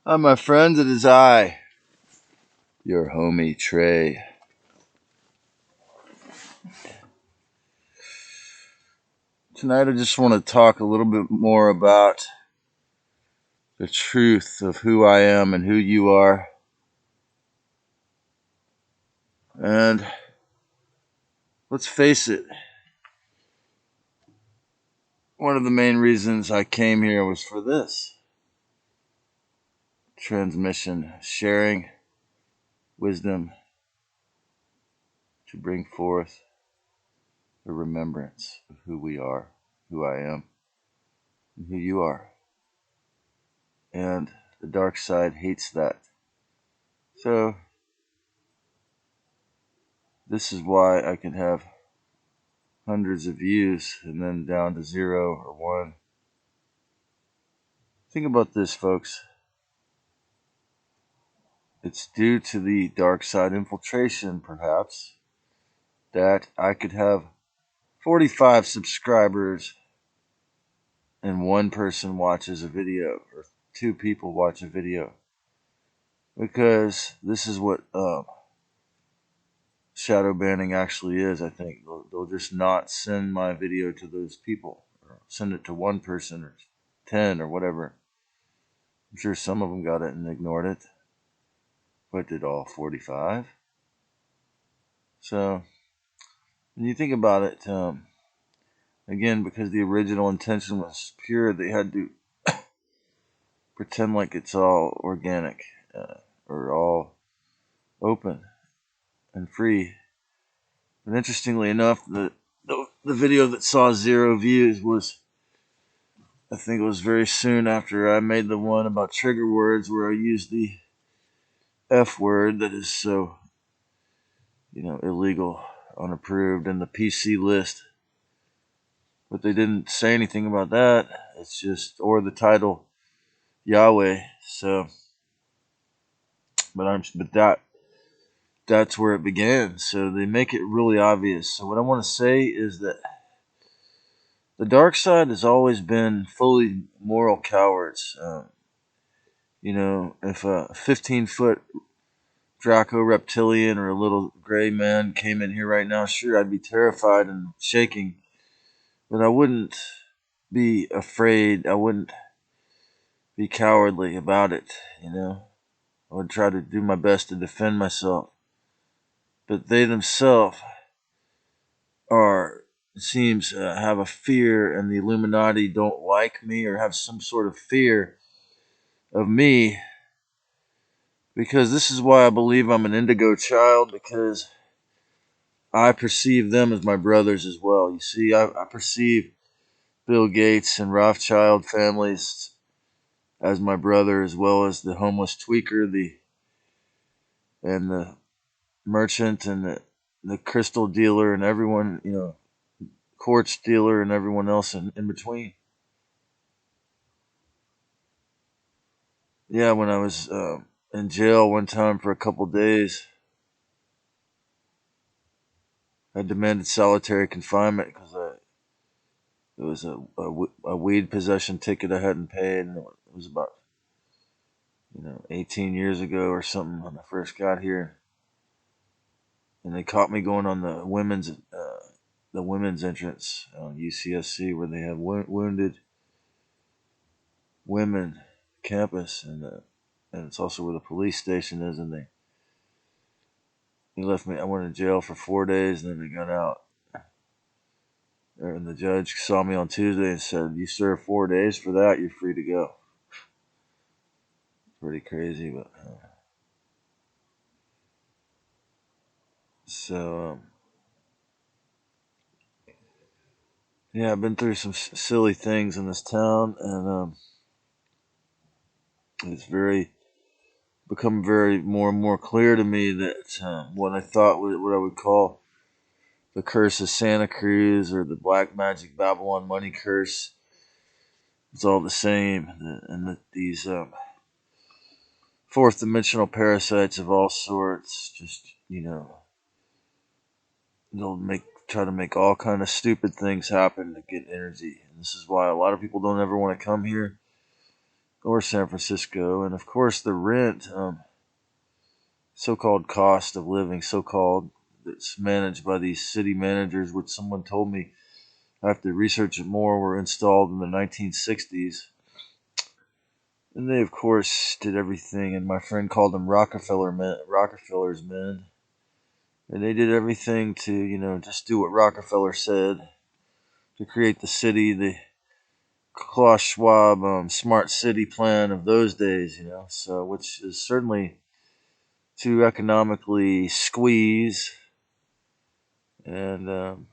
Hi, my friends. It is I, your homie Trey. Tonight, I just want to talk a little bit more about the truth of who I am and who you are. And let's face it, one of the main reasons I came here was for this transmission, sharing wisdom to bring forth the remembrance of who we are, who I am, and who you are. And the dark side hates that. So, this is why I can have hundreds of views and then down to 0 or 1. Think about this, folks. It's due to the dark side infiltration, perhaps, that I could have 45 subscribers and one person watches a video or two people watch a video. Because this is what shadow banning actually is, I think. They'll just not send my video to those people, or send it to one person or 10 or whatever. I'm sure some of them got it and ignored it. But did all 45? So, when you think about it, again, because the original intention was pure, they had to pretend like it's all organic or all open and free. But interestingly enough, the video that saw 0 views was, I think it was very soon after I made the one about trigger words where I used the F word that is so, illegal, unapproved in the PC list. But they didn't say anything about that. It's just, or the title Yahweh. So, that's where it began. So they make it really obvious. So what I want to say is that the dark side has always been fully moral cowards. If a 15-foot Draco reptilian or a little gray man came in here right now, sure, I'd be terrified and shaking, but I wouldn't be afraid. I wouldn't be cowardly about it. I would try to do my best to defend myself. But they themselves are, it seems, have a fear, and the Illuminati don't like me or have some sort of fear of me, because this is why I believe I'm an indigo child, because I perceive them as my brothers as well. You see, I perceive Bill Gates and Rothschild families as my brother, as well as the homeless tweaker, the merchant, and the crystal dealer, and everyone, quartz dealer, and everyone else in between. Yeah, when I was in jail one time for a couple days, I demanded solitary confinement because it was a weed possession ticket I hadn't paid, and it was about 18 years ago or something when I first got here, and they caught me going on the women's entrance on UCSC, where they have wounded women campus, and it's also where the police station is, and they left me. I went to jail for 4 days, and then they got out. And the judge saw me on Tuesday and said, "You serve 4 days for that. You're free to go." Pretty crazy, but so yeah, I've been through some silly things in this town, and it's become very more and more clear to me that what I thought what I would call the curse of Santa Cruz or the black magic Babylon money curse, it's all the same, and that these fourth dimensional parasites of all sorts just they'll try to make all kind of stupid things happen to get energy. And this is why a lot of people don't ever want to come here. or San Francisco, and of course the rent, so-called cost of living, so-called, that's managed by these city managers, which someone told me I have to research it more, were installed in the 1960s. And they, of course, did everything, and my friend called them Rockefeller's men. And they did everything to, just do what Rockefeller said to create the city, the Klaus Schwab smart city plan of those days, so which is certainly to economically squeeze and I'm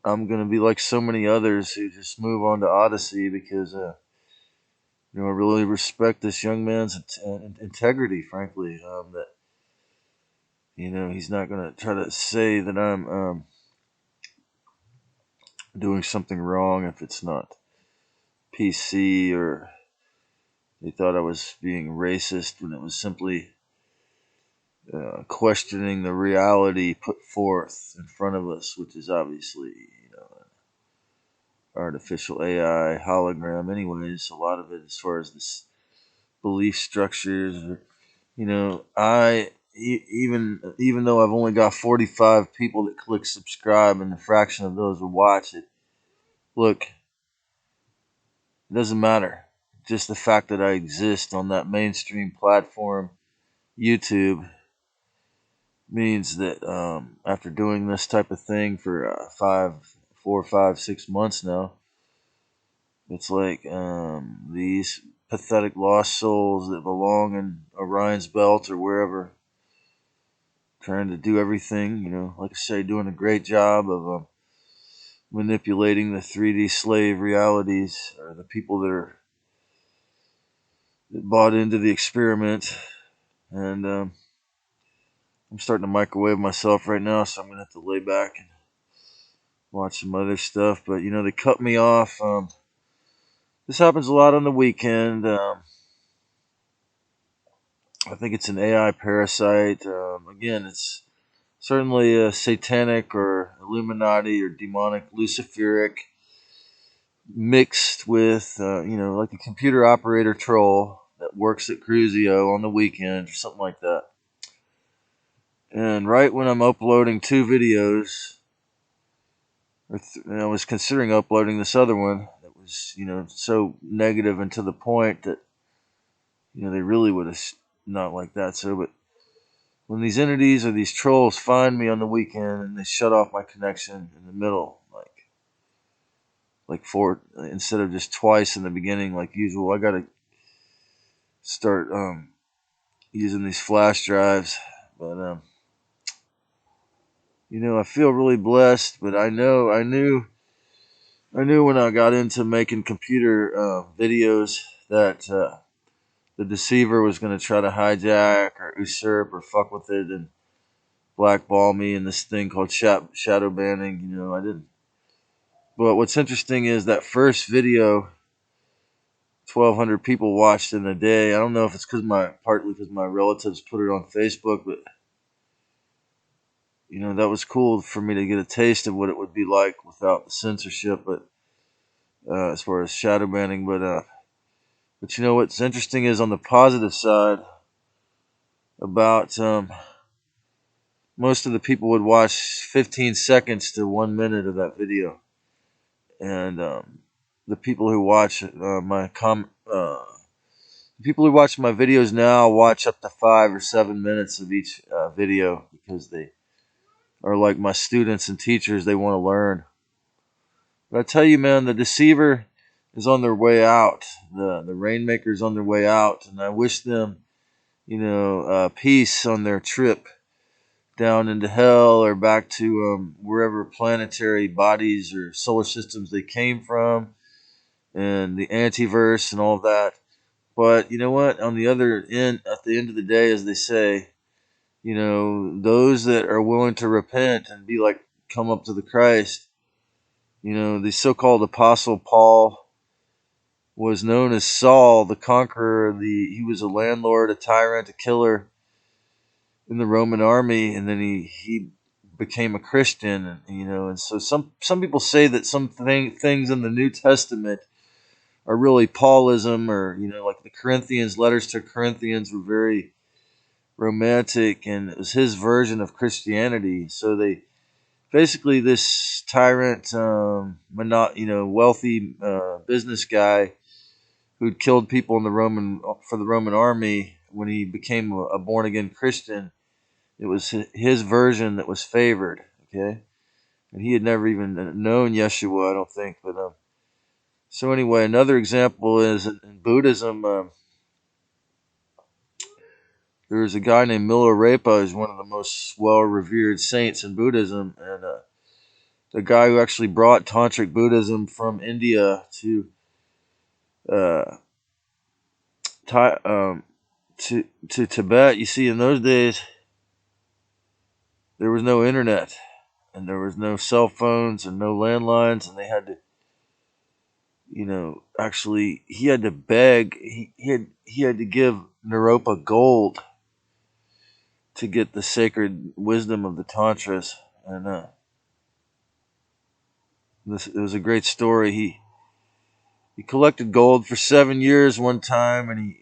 gonna be like so many others who just move on to Odyssey because I really respect this young man's integrity, frankly. That he's not gonna try to say that I'm doing something wrong if it's not PC, or they thought I was being racist when it was simply questioning the reality put forth in front of us, which is obviously artificial AI hologram. Anyways, a lot of it as far as this belief structures. Even though I've only got 45 people that click subscribe, and a fraction of those will watch it. Look, it doesn't matter. Just the fact that I exist on that mainstream platform, YouTube, means that after doing this type of thing for 4, 5, 6 months now, it's like these pathetic lost souls that belong in Orion's belt or wherever, trying to do everything, like I say, doing a great job of manipulating the 3D slave realities, or the people that bought into the experiment. And I'm starting to microwave myself right now, so I'm going to have to lay back and watch some other stuff. But, they cut me off. This happens a lot on the weekend. I think it's an AI parasite. Again, it's certainly a satanic or Illuminati or demonic Luciferic mixed with, like a computer operator troll that works at Cruzio on the weekend or something like that. And right when I'm uploading 2 videos, I was considering uploading this other one that was, so negative and to the point that, they really would have not like that. So, but when these entities or these trolls find me on the weekend and they shut off my connection in the middle, like four instead of just twice in the beginning like usual, I gotta start using these flash drives. But I feel really blessed. But I knew when I got into making computer videos that the deceiver was going to try to hijack or usurp or fuck with it and blackball me in this thing called shadow banning. I didn't. But what's interesting is that first video, 1,200 people watched in a day. I don't know if it's partly because my relatives put it on Facebook, but that was cool for me to get a taste of what it would be like without the censorship. But as far as shadow banning, but what's interesting is on the positive side about most of the people would watch 15 seconds to 1 minute of that video, and the people who watch people who watch my videos now watch up to 5 or 7 minutes of each video because they are like my students and teachers. They want to learn. But I tell you, man, the deceiver is on their way out. The rainmaker is on their way out, and I wish them, peace on their trip down into hell or back to wherever planetary bodies or solar systems they came from, and the antiverse and all that. But you know what? On the other end, at the end of the day, as they say, those that are willing to repent and be like, come up to the Christ, the so-called Apostle Paul was known as Saul the Conqueror. He was a landlord, a tyrant, a killer in the Roman army, and then he became a Christian, and so some people say that things in the New Testament are really Paulism, or like the Corinthians letters to Corinthians were very romantic, and it was his version of Christianity. So they basically, this tyrant, wealthy business guy who'd killed people in the Roman army, when he became a born again Christian, it was his version that was favored. Okay, and he had never even known Yeshua, I don't think. But so anyway, another example is in Buddhism. There's a guy named Milarepa, who's one of the most well-revered saints in Buddhism, and the guy who actually brought tantric Buddhism from India uh, um, to Tibet. You see, in those days there was no internet, and there was no cell phones and no landlines, and they had to, actually, he had to beg. He had to give Naropa gold to get the sacred wisdom of the tantras, and it was a great story. He collected gold for 7 years one time, and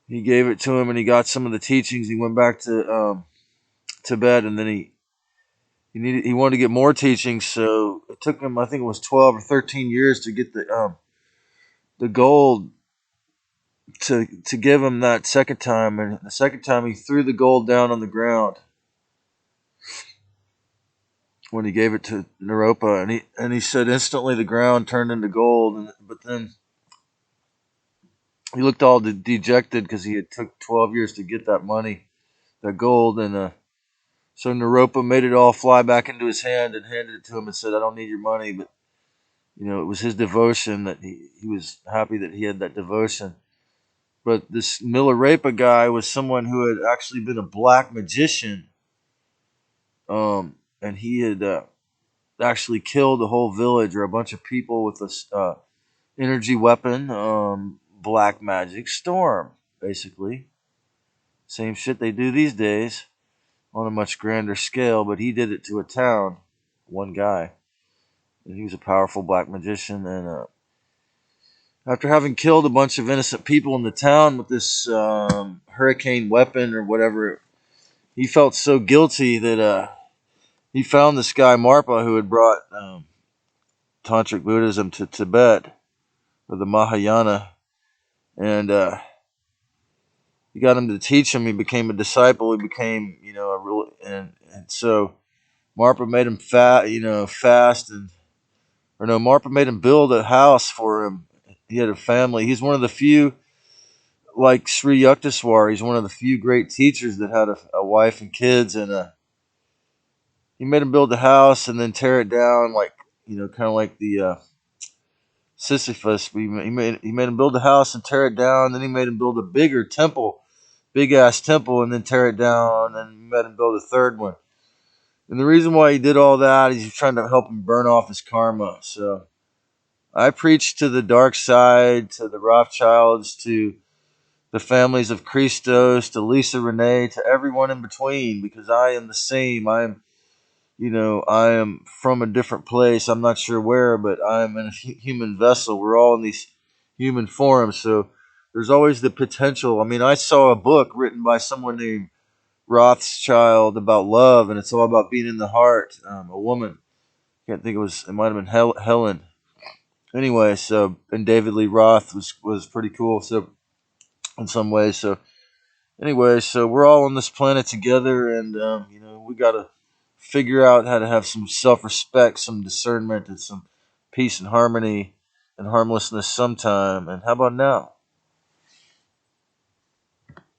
he gave it to him, and he got some of the teachings. He went back to Tibet, and then he wanted to get more teachings, so it took him, I think it was 12 or 13 years to get the gold to give him that second time. And the second time he threw the gold down on the ground when he gave it to Naropa, and he said instantly the ground turned into gold. But then he looked all dejected because he had took 12 years to get that money, that gold, and so Naropa made it all fly back into his hand and handed it to him and said, "I don't need your money," but it was his devotion that he was happy that he had that devotion. But this Milarepa guy was someone who had actually been a black magician, and he had actually killed a whole village or a bunch of people with this energy weapon, black magic storm, basically. Same shit they do these days on a much grander scale, but he did it to a town, one guy, and he was a powerful black magician. And after having killed a bunch of innocent people in the town with this hurricane weapon or whatever, he felt so guilty that he found this guy Marpa, who had brought tantric Buddhism to Tibet, or the Mahayana, and he got him to teach him. He became a disciple. He became, a real, and so Marpa made him fast, and or no, Marpa made him build a house for him. He had a family. He's one of the few, like Sri Yukteswar. He's one of the few great teachers that had a wife and kids, and he made him build a house and then tear it down, like kind of like the Sisyphus. He made him build a house and tear it down. Then he made him build a bigger temple, big ass temple, and then tear it down. And he made him build a third one. And the reason why he did all that is he's trying to help him burn off his karma. So I preach to the dark side, to the Rothschilds, to the families of Christos, to Lisa Renee, to everyone in between, because I am the same. I am from a different place. I'm not sure where, but I'm in a human vessel. We're all in these human forms. So there's always the potential. I mean, I saw a book written by someone named Rothschild about love, and it's all about being in the heart. A woman, can't think it might have been Helen. Anyway, so, and David Lee Roth was pretty cool. So in some ways, so anyway, so we're all on this planet together, and we gotta figure out how to have some self-respect, some discernment, and some peace and harmony and harmlessness sometime. And how about now?